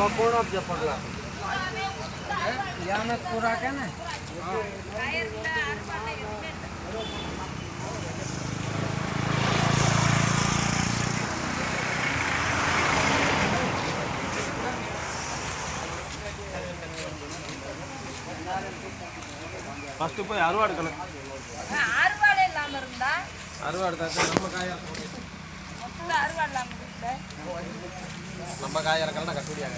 कोण आप पडला यानं पूरा क्या ना ஃபர்ஸ்ட் போய் அறுவாடு கணக்கு அறுவாடே இல்லாம இருந்தா அறுவாடு தான் நம்ம காய மொத்தம் அறுவாடு இல்லாம இருக்கு நம்ம காய இறக்கலாம் கட்டுடியாங்க